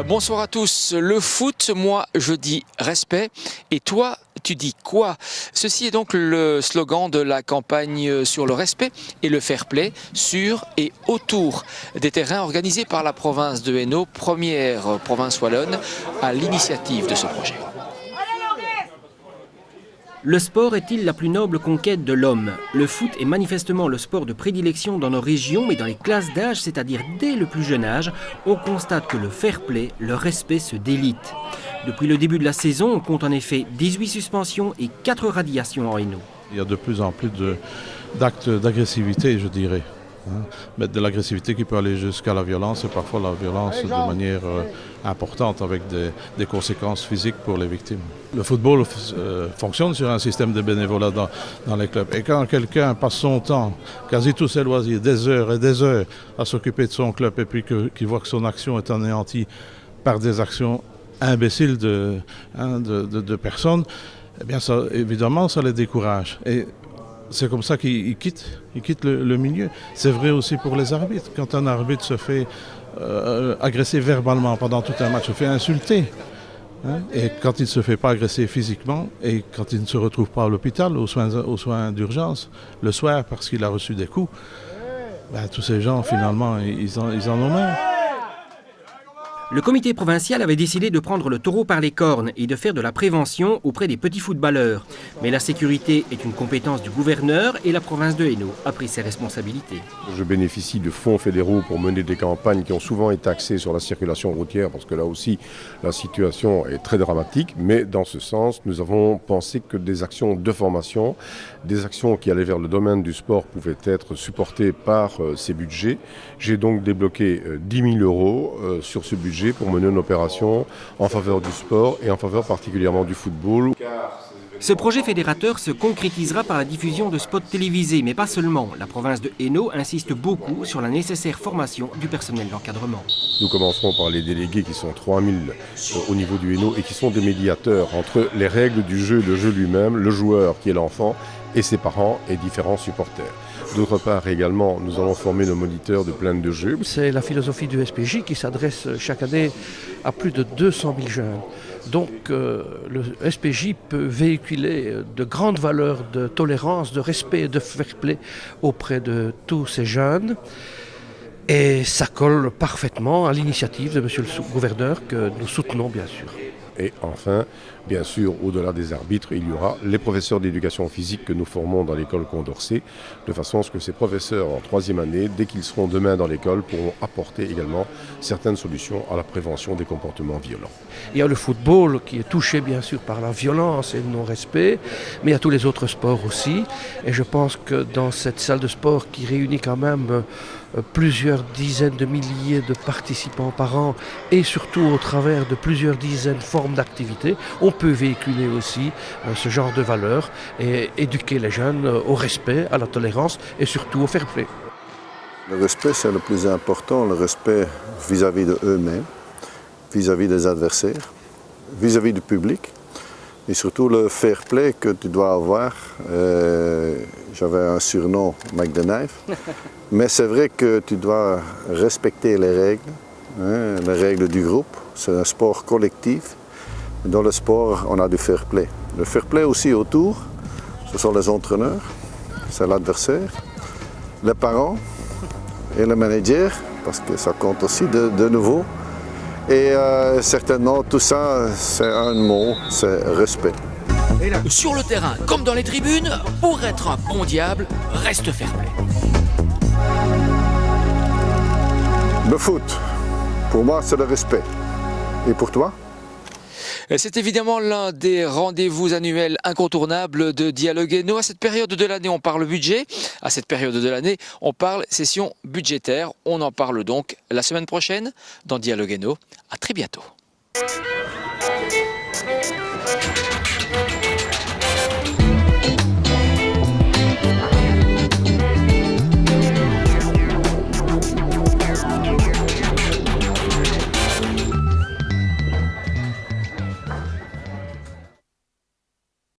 Bonsoir à tous. Le foot, moi je dis respect et toi tu dis quoi? Ceci est donc le slogan de la campagne sur le respect et le fair play sur et autour des terrains organisés par la province de Hainaut, première province wallonne à l'initiative de ce projet. Le sport est-il la plus noble conquête de l'homme? Le foot est manifestement le sport de prédilection dans nos régions, mais dans les classes d'âge, c'est-à-dire dès le plus jeune âge, on constate que le fair play, le respect se délite. Depuis le début de la saison, on compte en effet 18 suspensions et 4 radiations en Hainaut. Il y a de plus en plus d'actes d'agressivité, je dirais. Mais de l'agressivité qui peut aller jusqu'à la violence et parfois la violence de manière importante avec des conséquences physiques pour les victimes. Le football fonctionne sur un système de bénévolat dans les clubs. Et quand quelqu'un passe son temps, quasi tous ses loisirs, des heures et des heures à s'occuper de son club et puis qu'il voit que son action est anéantie par des actions imbéciles de personnes, eh bien ça, évidemment ça les décourage. Et c'est comme ça qu'ils quittent le milieu. C'est vrai aussi pour les arbitres. Quand un arbitre se fait agresser verbalement pendant tout un match, se fait insulter, et quand il ne se fait pas agresser physiquement, et quand il ne se retrouve pas à l'hôpital, aux soins d'urgence, le soir parce qu'il a reçu des coups, ben, tous ces gens finalement, ils en ont marre. Le comité provincial avait décidé de prendre le taureau par les cornes et de faire de la prévention auprès des petits footballeurs. Mais la sécurité est une compétence du gouverneur et la province de Hainaut a pris ses responsabilités. Je bénéficie de fonds fédéraux pour mener des campagnes qui ont souvent été axées sur la circulation routière parce que là aussi la situation est très dramatique. Mais dans ce sens, nous avons pensé que des actions de formation, des actions qui allaient vers le domaine du sport pouvaient être supportées par ces budgets. J'ai donc débloqué 10 000 euros sur ce budget pour mener une opération en faveur du sport et en faveur particulièrement du football. Ce projet fédérateur se concrétisera par la diffusion de spots télévisés, mais pas seulement. La province de Hainaut insiste beaucoup sur la nécessaire formation du personnel d'encadrement. Nous commencerons par les délégués qui sont 3000 au niveau du Hainaut et qui sont des médiateurs entre les règles du jeu, le jeu lui-même, le joueur qui est l'enfant et ses parents et différents supporters. D'autre part également, nous allons former nos moniteurs de plaines de jeu. C'est la philosophie du SPJ qui s'adresse chaque année à plus de 200 000 jeunes. Donc le SPJ peut véhiculer de grandes valeurs de tolérance, de respect et de fair play auprès de tous ces jeunes. Et ça colle parfaitement à l'initiative de monsieur le gouverneur que nous soutenons bien sûr. Et enfin, bien sûr, au-delà des arbitres, il y aura les professeurs d'éducation physique que nous formons dans l'école Condorcet, de façon à ce que ces professeurs en 3e année, dès qu'ils seront demain dans l'école, pourront apporter également certaines solutions à la prévention des comportements violents. Il y a le football qui est touché bien sûr par la violence et le non-respect, mais il y a tous les autres sports aussi. Et je pense que dans cette salle de sport qui réunit quand même plusieurs dizaines de milliers de participants par an et surtout au travers de plusieurs dizaines de formes d'activités, on peut véhiculer aussi ce genre de valeurs et éduquer les jeunes au respect, à la tolérance et surtout au fair play. Le respect, c'est le plus important, le respect vis-à-vis de eux-mêmes, vis-à-vis des adversaires, vis-à-vis du public et surtout le fair play que tu dois avoir. J'avais un surnom, Mike the Knife, mais c'est vrai que tu dois respecter les règles du groupe. C'est un sport collectif. Dans le sport, on a du fair play. Le fair play aussi autour, ce sont les entraîneurs, c'est l'adversaire, les parents et le manager, parce que ça compte aussi de nouveau. Et certainement, tout ça, c'est un mot, c'est respect. Sur le terrain, comme dans les tribunes, pour être un bon diable, reste fair play. Le foot, pour moi, c'est le respect. Et pour toi ? C'est évidemment l'un des rendez-vous annuels incontournables de Dialogue Hainaut. À cette période de l'année, on parle budget. À cette période de l'année, on parle session budgétaire. On en parle donc la semaine prochaine dans Dialogue Hainaut. À très bientôt.